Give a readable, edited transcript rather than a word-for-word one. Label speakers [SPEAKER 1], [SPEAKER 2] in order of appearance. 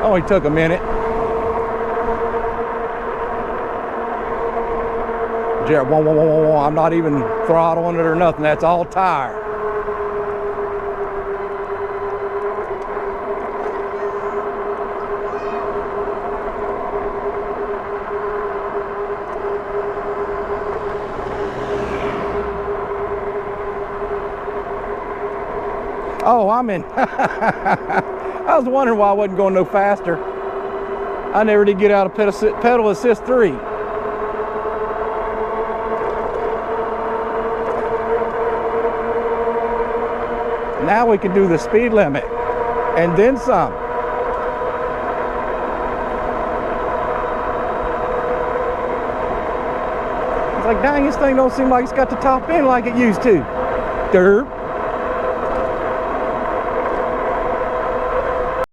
[SPEAKER 1] Only took a minute. Jared, whoa, whoa, whoa, whoa, whoa. I'm not even throttling it or nothing. That's all tire. Oh, I'm in. I was wondering why I wasn't going no faster. I never did get out of pedal assist 3. Now we can do the speed limit and then some. It's like, dang, this thing don't seem like it's got the top end like it used to. Derp.